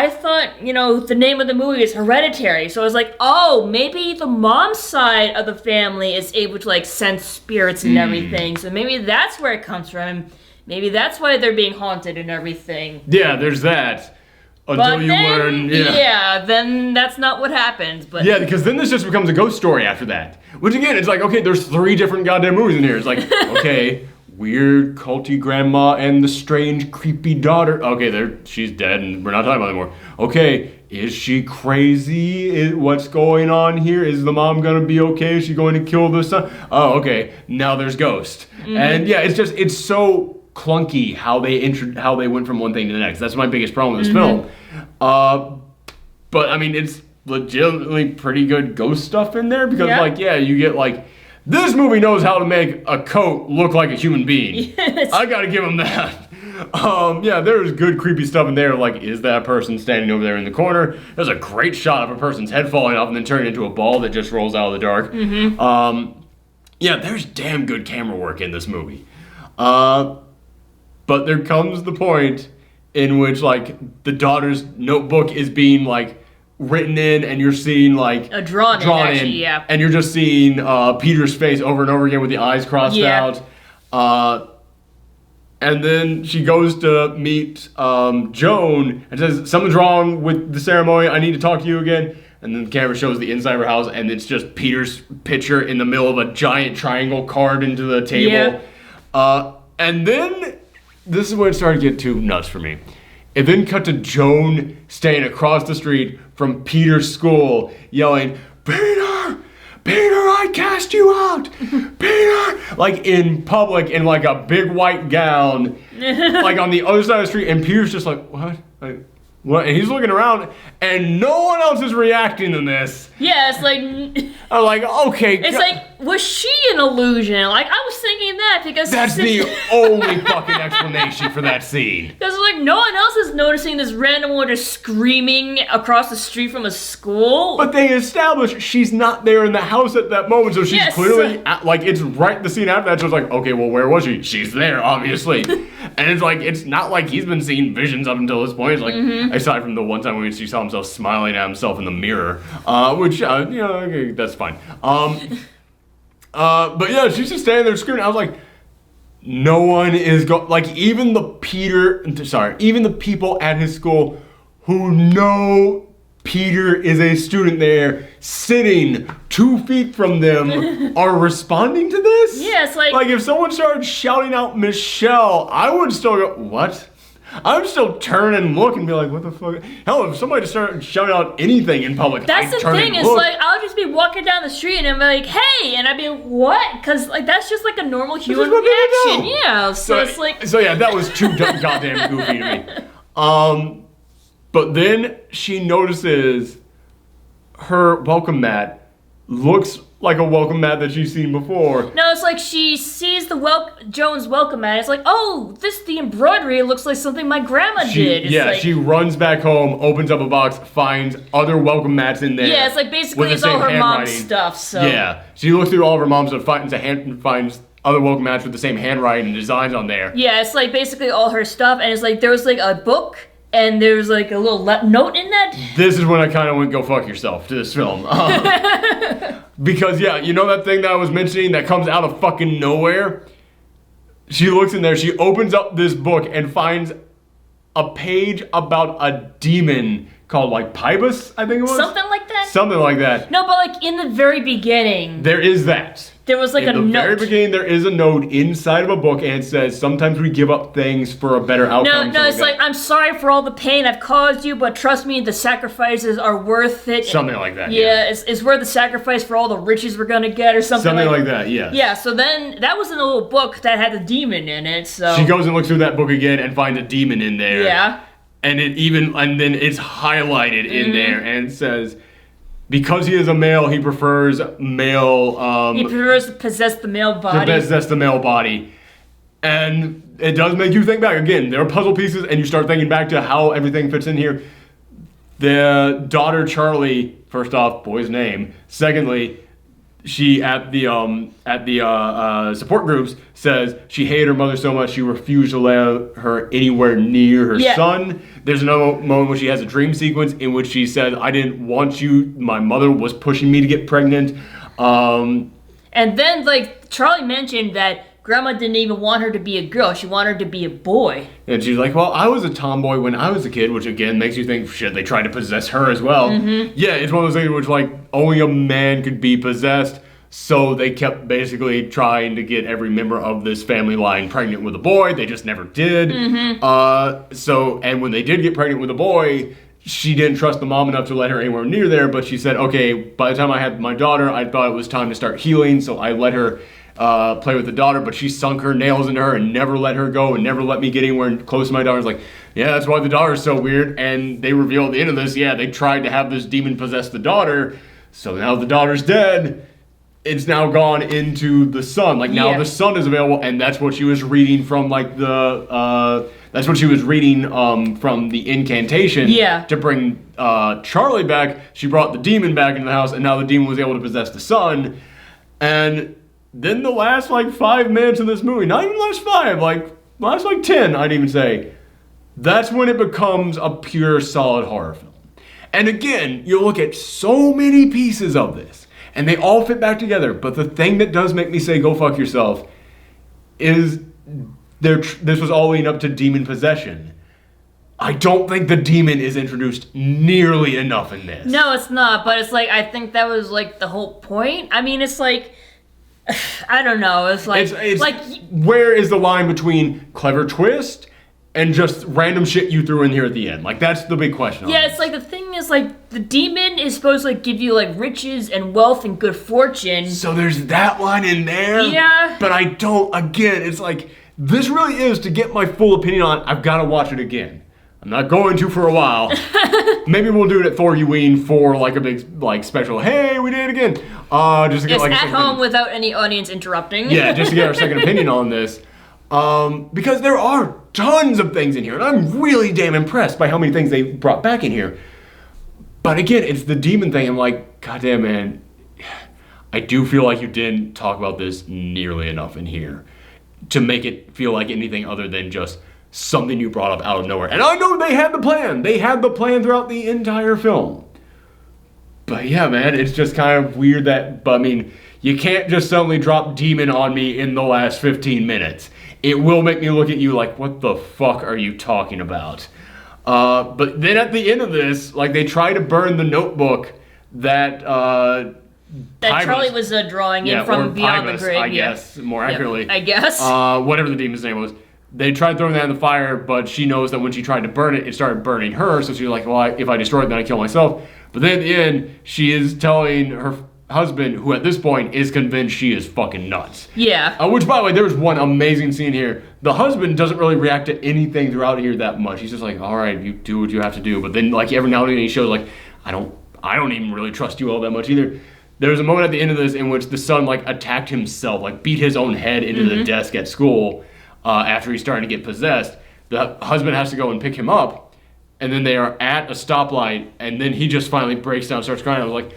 thought, the name of the movie is Hereditary. So I was like, oh, maybe the mom's side of the family is able to, like, sense spirits and everything. So maybe that's where it comes from. Maybe that's why they're being haunted and everything. Yeah, there's that. Then that's not what happens. But yeah, because then this just becomes a ghost story after that. Which, again, it's like, okay, there's 3 different goddamn movies in here. It's like, okay... weird, culty grandma and the strange, creepy daughter. Okay, she's dead and we're not talking about it anymore. Okay, is she crazy? What's going on here? Is the mom gonna be okay? Is she going to kill the son? Oh, okay, now there's Ghost. Mm-hmm. And yeah, it's so clunky how they went from one thing to the next. That's my biggest problem with this film. But I mean, it's legitimately pretty good ghost stuff in there because you get like, this movie knows how to make a coat look like a human being. Yes. I gotta give them that. There's good creepy stuff in there, like, is that person standing over there in the corner? There's a great shot of a person's head falling off and then turning into a ball that just rolls out of the dark. Mm-hmm. There's damn good camera work in this movie. But there comes the point in which, like, the daughter's notebook is being, like, written in, and you're seeing like drawn in, yeah. And you're just seeing Peter's face over and over again with the eyes crossed out. And then she goes to meet Joan and says, something's wrong with the ceremony, I need to talk to you again. And then the camera shows the inside of her house, and it's just Peter's picture in the middle of a giant triangle carved into the table. Yeah. And then this is when it started to get too nuts for me. It then cut to Joan staying across the street from Peter's school, yelling, Peter! Peter, I cast you out! Peter! Like in public, in like a big white gown, like on the other side of the street, and Peter's just like, what? Like, what? And he's looking around, and no one else is reacting to this. Yeah, it's like... I'm like, okay. It's like, was she an illusion? Like, I was thinking that because... That's the only fucking explanation for that scene. Because, like, no one else is noticing this random one just screaming across the street from a school. But they established she's not there in the house at that moment, so she's clearly... like, it's right the scene after that, so it's like, okay, well, where was she? She's there, obviously. And it's like, it's not like he's been seeing visions up until this point. It's like, aside from the one time when she saw himself smiling at himself in the mirror, which, okay, that's fine. But yeah, she's just standing there screaming. I was like, no one is even the people at his school who know Peter is a student there, sitting 2 feet from them, are responding to this? Yeah, it's like... Like, if someone started shouting out Michelle, I would still go, what? I would still turn and look and be like, what the fuck? Hell, if somebody just started shouting out anything in public, that's I'd the thing, is look. like, I'll just be walking down the street and I'm like, hey! And I'd be like, what? Because, like, that's just like a normal human reaction. Yeah, so it's like... So yeah, that was too goddamn goofy to me. But then she notices her welcome mat looks like a welcome mat that she's seen before. No, it's like she sees the Jones welcome mat. It's like, oh, the embroidery looks like something my grandma did. It's she runs back home, opens up a box, finds other welcome mats in there. Yeah, it's like basically it's all her mom's stuff. So yeah, she looks through all of her mom's stuff, finds other welcome mats with the same handwriting and designs on there. Yeah, it's like basically all her stuff, and it's like there was like a book. And there's like a little note in that. This is when I kind of went go fuck yourself to this film. Because yeah, you know that thing that I was mentioning that comes out of fucking nowhere? She looks in there, she opens up this book and finds a page about a demon called like Pybus, I think it was? Something like that? Something like that. No, but like in the very beginning. There is that. There was like a note. In the very beginning, there is a note inside of a book, and it says, sometimes we give up things for a better outcome. No, it's like, I'm sorry for all the pain I've caused you, but trust me, the sacrifices are worth it. Something like that, yeah. It's worth the sacrifice for all the riches we're gonna get, or something like that, yeah. Yeah, so then, that was in a little book that had a demon in it, so... She goes and looks through that book again and finds a demon in there. Yeah. And then it's highlighted in there and says... Because he is a male, he prefers male... he prefers to possess the male body. To possess the male body. And it does make you think back. Again, there are puzzle pieces, and you start thinking back to how everything fits in here. The daughter, Charlie, first off, boy's name. Secondly, she, at the support groups, says she hated her mother so much she refused to let her anywhere near her son. There's another moment where she has a dream sequence in which she says, I didn't want you, my mother was pushing me to get pregnant. And then, like, Charlie mentioned that Grandma didn't even want her to be a girl, she wanted her to be a boy. And she's like, well, I was a tomboy when I was a kid, which again makes you think, shit, they tried to possess her as well. Yeah, it's one of those things which, like, only a man could be possessed. So they kept basically trying to get every member of this family line pregnant with a boy. They just never did. And when they did get pregnant with a boy, she didn't trust the mom enough to let her anywhere near there. But she said, okay, by the time I had my daughter, I thought it was time to start healing. So I let her play with the daughter, but she sunk her nails into her and never let her go and never let me get anywhere close to my daughter. It's like, yeah, that's why the daughter's so weird. And they reveal at the end of this, they tried to have this demon possess the daughter. So now the daughter's dead. It's now gone into the son. Like, now the son is available, and that's what she was reading from, like, that's what she was reading from the incantation to bring Charlie back. She brought the demon back into the house, and now the demon was able to possess the son. And then the last, like, 5 minutes of this movie, not even last 5, like, last, like, 10, I'd even say, that's when it becomes a pure, solid horror film. And again, you look at so many pieces of this, and they all fit back together. But the thing that does make me say, go fuck yourself, is this was all leading up to demon possession. I don't think the demon is introduced nearly enough in this. No, it's not. But it's like, I think that was like the whole point. I mean, it's like, I don't know. It's like, where is the line between clever twist and just random shit you threw in here at the end? Like, that's the big question. Yeah, it's like, the thing is, like, the demon is supposed to, like, give you, like, riches and wealth and good fortune. So there's that line in there. Yeah. But I don't, again, it's like, this really is, to get my full opinion on it, I've got to watch it again. I'm not going to for a while. Maybe we'll do it at Thor-Ewing for, like, a big, like, special, hey, we did it again. Just to get, like, at home without any audience interrupting. Yeah, just to get our second opinion on this. Because there are tons of things in here, and I'm really damn impressed by how many things they brought back in here. But again, it's the demon thing. I'm like, goddamn, man, I do feel like you didn't talk about this nearly enough in here. to make it feel like anything other than just something you brought up out of nowhere. And I know they had the plan. They had the plan throughout the entire film. But yeah, man, it's just kind of weird that, but I mean, you can't just suddenly drop demon on me in the last 15 minutes. It will make me look at you like, what the fuck are you talking about? But then at the end of this, like, they try to burn the notebook that Charlie was drawing in from Beyond the Grave. I guess, more accurately. I guess. Whatever the demon's name was. They tried throwing that in the fire, but she knows that when she tried to burn it, it started burning her. So she's like, well, if I destroy it, then I kill myself. But then at the end, she is telling her husband, who at this point is convinced she is fucking nuts. Yeah. Which, by the way, there's one amazing scene here. The husband doesn't really react to anything throughout here that much. He's just like, all right, you do what you have to do. But then, like, every now and then he shows, like, I don't even really trust you all that much either. There's a moment at the end of this in which the son, like, attacked himself, like, beat his own head into the desk at school after he's starting to get possessed. The husband has to go and pick him up, and then they are at a stoplight, and then he just finally breaks down, starts crying. I was like,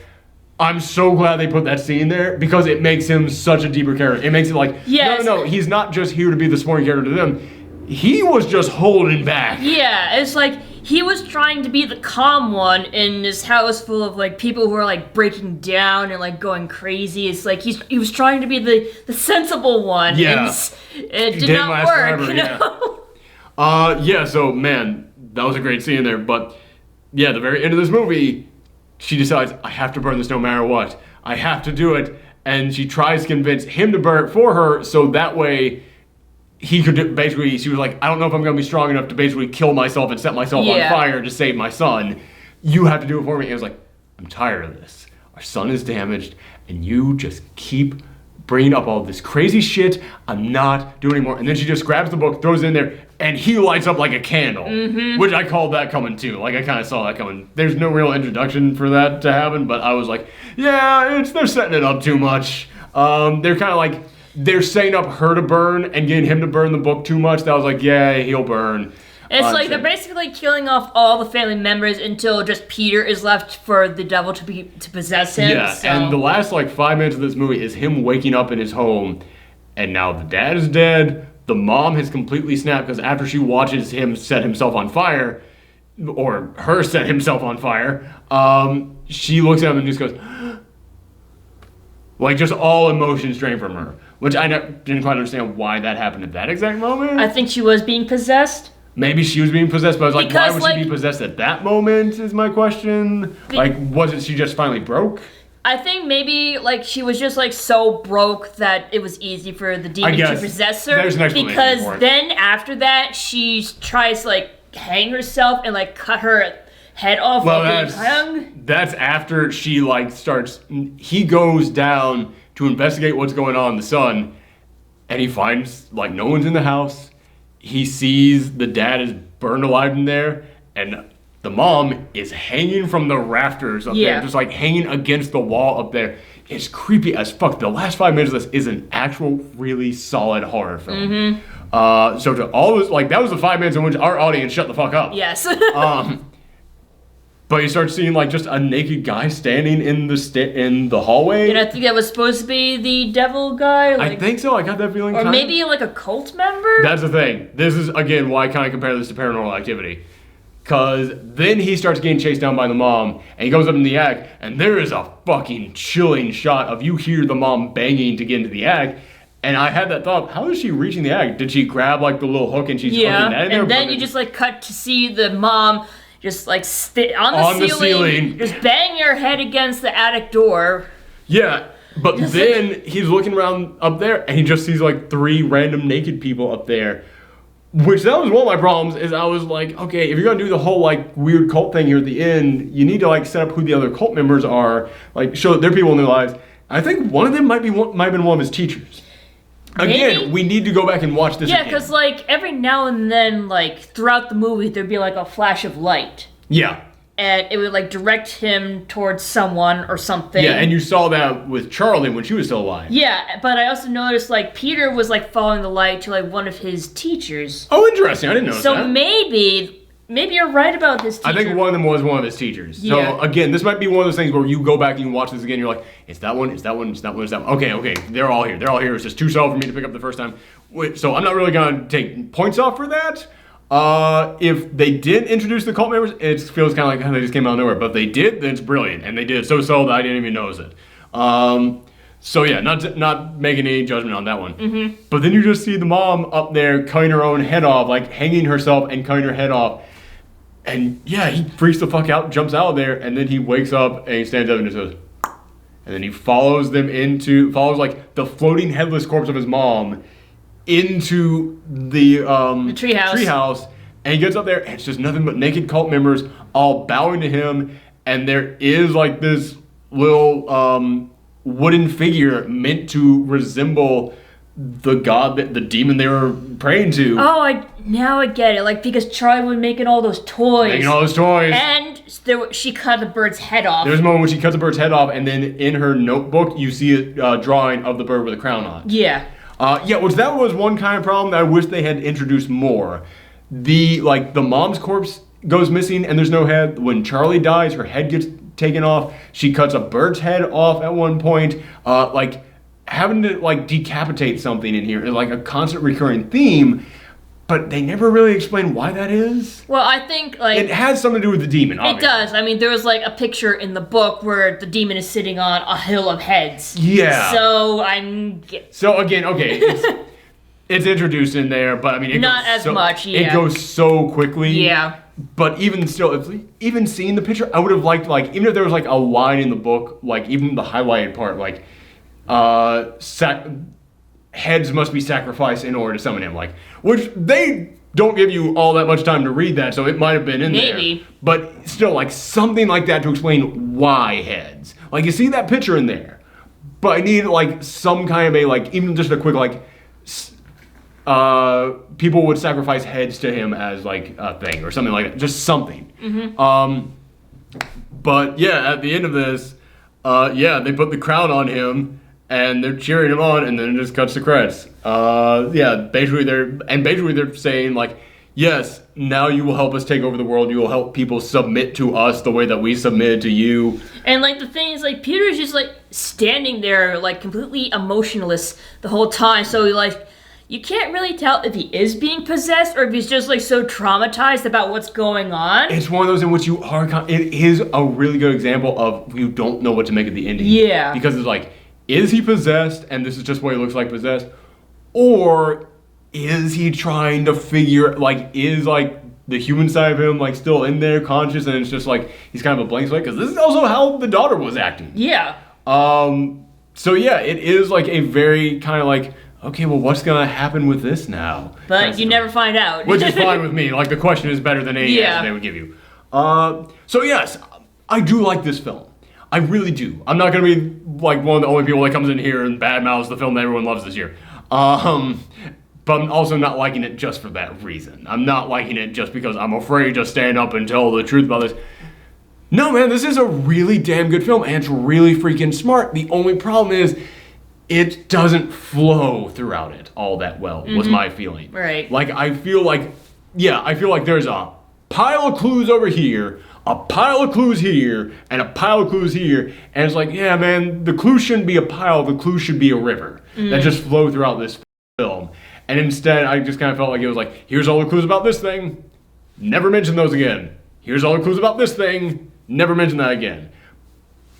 I'm so glad they put that scene there, because it makes him such a deeper character. It makes it like, yes. no, he's not just here to be the supporting character to them. He was just holding back. Yeah, it's like, he was trying to be the calm one in this house full of, like, people who are, like, breaking down and, like, going crazy. It's like, he was trying to be the sensible one. Yeah. And it did not work, forever, you know? Yeah, so, man, that was a great scene there. But, yeah, the very end of this movie, she decides, I have to burn this no matter what. I have to do it. And she tries to convince him to burn it for her, so that way he could basically, she was like, I don't know if I'm going to be strong enough to basically kill myself and set myself on fire to save my son. You have to do it for me. And I was like, I'm tired of this. Our son is damaged, and you just keep bringing up all this crazy shit. I'm not doing anymore. And then she just grabs the book, throws it in there, and he lights up like a candle, which I called that coming too. Like, I kind of saw that coming. There's no real introduction for that to happen, but I was like, yeah, they're setting it up too much. They're kind of like, they're setting up her to burn and getting him to burn the book too much. That was like, yeah, he'll burn. It's like they're basically killing off all the family members until just Peter is left for the devil to possess him. Yeah, so. And the last like 5 minutes of this movie is him waking up in his home, and now the dad is dead. The mom has completely snapped because after she watches him set himself on fire, or her set himself on fire, she looks at him and just goes, like, just all emotions drained from her. Which I didn't quite understand why that happened at that exact moment. I think she was being possessed. Maybe she was being possessed, but I was like, why would she be possessed at that moment is my question. Like, wasn't she just finally broke? I think maybe, like, she was just, like, so broke that it was easy for the demon to possess her. There's an explanation because for it. Then after that, she tries to, like, hang herself and, like, cut her head off while being hung. That's after she, like, starts... He goes down to investigate what's going on in the son, and he finds, like, no one's in the house. He sees the dad is burned alive in there, and the mom is hanging from the rafters up there, just, like, hanging against the wall up there. It's creepy as fuck. The last 5 minutes of this is an actual really solid horror film. So to all those... Like, that was the 5 minutes in which our audience shut the fuck up. Yes. But you start seeing, like, just a naked guy standing in the hallway. And I think that was supposed to be the devil guy. Like, I think so. I got that feeling. Or maybe, like, a cult member? That's the thing. This is, again, why I kind of compare this to Paranormal Activity. Because then he starts getting chased down by the mom, and he goes up in the attic, and there is a fucking chilling shot of you hear the mom banging to get into the attic. And I had that thought, how is she reaching the attic? Did she grab, like, the little hook and she's hooking that in there? And then you just, like, cut to see the mom... just like on the ceiling, just bang your head against the attic door. Yeah, but just then he's looking around up there and he just sees like 3 random naked people up there. Which that was one of my problems is I was like, okay, if you're gonna do the whole like weird cult thing here at the end, you need to like set up who the other cult members are, like show that they're people in their lives. I think one of them might have been one of his teachers. Again, maybe? We need to go back and watch this again. Yeah, because, like, every now and then, like, throughout the movie, there'd be, like, a flash of light. Yeah. And it would, like, direct him towards someone or something. Yeah, and you saw that with Charlie when she was still alive. Yeah, but I also noticed, like, Peter was, like, following the light to, like, one of his teachers. Oh, interesting. I didn't know that. So maybe maybe you're right about this teacher. I think one of them was one of his teachers. Yeah. So again, this might be one of those things where you go back and you watch this again, and you're like, it's that one, it's that one, it's that one, it's that one. Okay, they're all here. They're all here. It's just too slow for me to pick up the first time. So I'm not really gonna take points off for that. If they did introduce the cult members, it feels kind of like they just came out of nowhere. But if they did, then it's brilliant, and they did it so that I didn't even notice it. So yeah, not making any judgment on that one. Mm-hmm. But then you just see the mom up there cutting her own head off, like hanging herself and cutting her head off. And yeah, he freaks the fuck out, jumps out of there, and then he wakes up and he stands up and just goes, and then he follows like the floating headless corpse of his mom into the treehouse, and he gets up there and it's just nothing but naked cult members all bowing to him, and there is like this little wooden figure meant to resemble the demon they were praying to. Oh, now I get it. Like, because Charlie was making all those toys. And she cut the bird's head off. There's a moment when she cuts the bird's head off, and then in her notebook, you see a drawing of the bird with a crown on. Yeah. Which that was one kind of problem that I wish they had introduced more. The mom's corpse goes missing, and there's no head. When Charlie dies, her head gets taken off. She cuts a bird's head off at one point. Having to decapitate something in here is like a constant recurring theme, but they never really explain why that is. Well, I think it has something to do with the demon. Obviously. It does. I mean, there was a picture in the book where the demon is sitting on a hill of heads. Yeah. So again, okay, it's introduced in there, but I mean, much. Yeah. It goes so quickly. Yeah. But even still, even seeing the picture, I would have liked even if there was a line in the book, even the highlighted part, heads must be sacrificed in order to summon him, which they don't give you all that much time to read that, so it might have been in there. Maybe. But still, something like that to explain why heads. You see that picture in there, but I need some kind of even just a quick people would sacrifice heads to him as a thing or something like that, just something. Mm-hmm. But yeah, at the end of this, they put the crown on him. And they're cheering him on, and then it just cuts to credits. Basically they're saying yes, now you will help us take over the world. You will help people submit to us the way that we submitted to you. And the thing is, Peter's just standing there completely emotionless the whole time. So you can't really tell if he is being possessed or if he's just so traumatized about what's going on. It's one of those in which you are. It is a really good example of you don't know what to make of the ending. Yeah. Because it's is he possessed, and this is just what he looks like possessed? Or is he trying to figure, is, the human side of him, still in there, conscious, and it's just, he's kind of a blank slate? Because this is also how the daughter was acting. Yeah. So, yeah, it is, a very kind of, okay, well, what's going to happen with this now? But you never find out. Which is fine with me. The question is better than any answer they would give you. So, yes, I do like this film. I really do. I'm not going to be one of the only people that comes in here and badmouths the film that everyone loves this year. But I'm also not liking it just for that reason. I'm not liking it just because I'm afraid to stand up and tell the truth about this. No, man, this is a really damn good film, and it's really freaking smart. The only problem is it doesn't flow throughout it all that well, was my feeling. Right. I feel like there's a pile of clues over here, a pile of clues here, and a pile of clues here, and it's yeah, man, the clues shouldn't be a pile, the clues should be a river that just flow throughout this film. And instead, I just kind of felt like it was here's all the clues about this thing, never mention those again. Here's all the clues about this thing, never mention that again.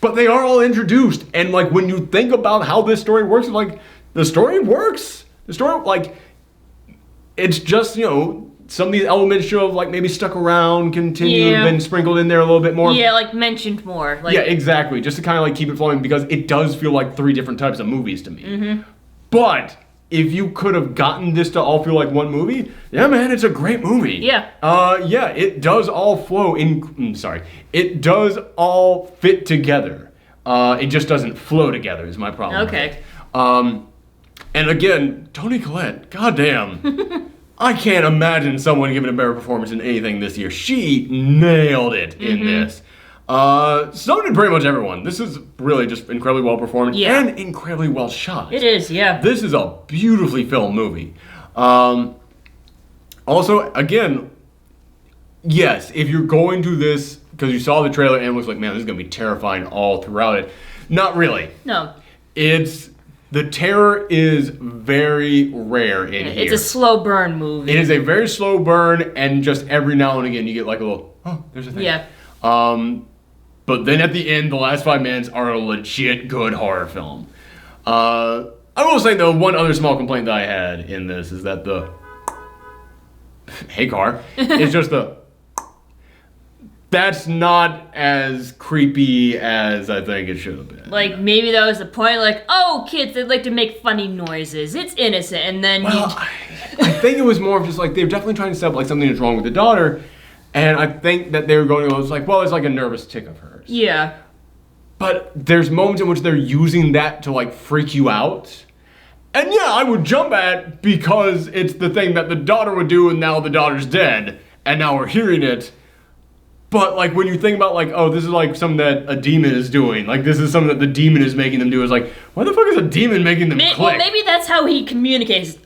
But they are all introduced, and when you think about how this story works, the story works. The story, it's just, some of these elements should have maybe stuck around, continued, been sprinkled in there a little bit more. Yeah, mentioned more. Yeah, exactly. Just to kind of keep it flowing, because it does feel like three different types of movies to me. Mm-hmm. But if you could have gotten this to all feel like one movie, yeah, man, it's a great movie. Yeah. It does all flow it does all fit together. It just doesn't flow together is my problem. Okay. And again, Toni Collette, goddamn. I can't imagine someone giving a better performance in anything this year. She nailed it in this. So did pretty much everyone. This is really just incredibly well performed and incredibly well shot. It is, yeah. This is a beautifully filmed movie. Also, again, yes, if you're going to this because you saw the trailer and it looks like, man, this is gonna be terrifying all throughout it. Not really. No. The terror is very rare in here. It's a slow burn movie. It is a very slow burn, and just every now and again you get like a little, oh, there's a thing. Yeah. But then at the end, the last 5 minutes are a legit good horror film. I will say though, one other small complaint that I had in this is that the hey car is just that's not as creepy as I think it should have been. Like, maybe that was the point, like, oh, kids, they'd like to make funny noises. It's innocent, and then I think it was more of just like, they were definitely trying to set up like something is wrong with the daughter, and I think that they were going to, it was like, well, it's like a nervous tick of hers. Yeah. But there's moments in which they're using that to like freak you out. And yeah, I would jump at because it's the thing that the daughter would do, and now the daughter's dead, and now we're hearing it. But like when you think about like, oh, this is like something that a demon is doing. Like this is something that the demon is making them do. It's like, why the fuck is a demon making them click? Well, maybe that's how he communicates.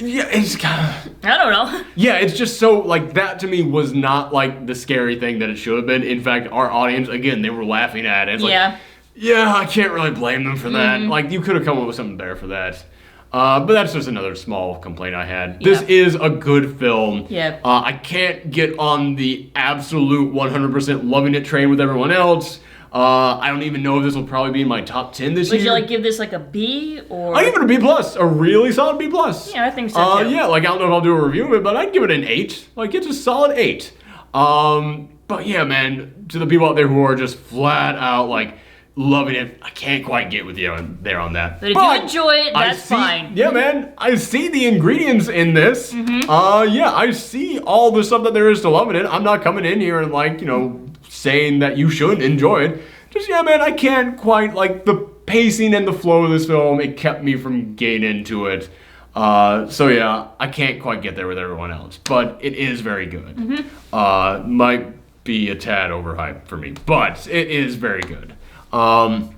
Yeah, it's kind of... I don't know. Yeah, it's just so, like, that to me was not, like, the scary thing that it should have been. In fact, our audience, again, they were laughing at it. It's like, yeah, I can't really blame them for that. Like, you could have come up with something better for that. But that's just another small complaint I had. This is a good film. Yeah. I can't get on the absolute 100% loving it train with everyone else. I don't even know if this will probably be in my top 10 this year. Would you like give this like a B or? I'd give it a B+, a really solid B+. Yeah, I think so too. Yeah, like I don't know if I'll do a review of it, but I'd give it an 8. Like it's a solid 8. But yeah, man, to the people out there who are just flat out like loving it, I can't quite get with you there on that. But if you enjoy it, that's fine. Yeah, man, I see the ingredients in this. Yeah, I see all the stuff that there is to love in it. I'm not coming in here and like, you know, saying that you shouldn't enjoy it. Just, yeah, man, I can't quite, like, the pacing and the flow of this film, it kept me from getting into it. So, yeah, I can't quite get there with everyone else. But it is very good. Might be a tad overhyped for me, but it is very good. So,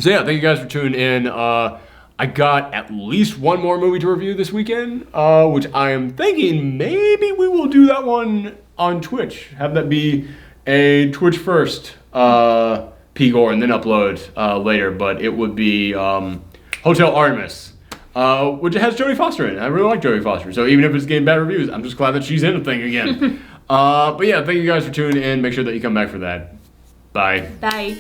yeah, thank you guys for tuning in. I got at least one more movie to review this weekend, which I am thinking maybe we will do that one on Twitch. Have that be a Twitch first P-Gore and then upload later, but it would be Hotel Artemis, which has Jodie Foster in it. I really like Jodie Foster, so even if it's getting bad reviews, I'm just glad that she's in the thing again. But yeah, thank you guys for tuning in. Make sure that you come back for that. Bye. Bye.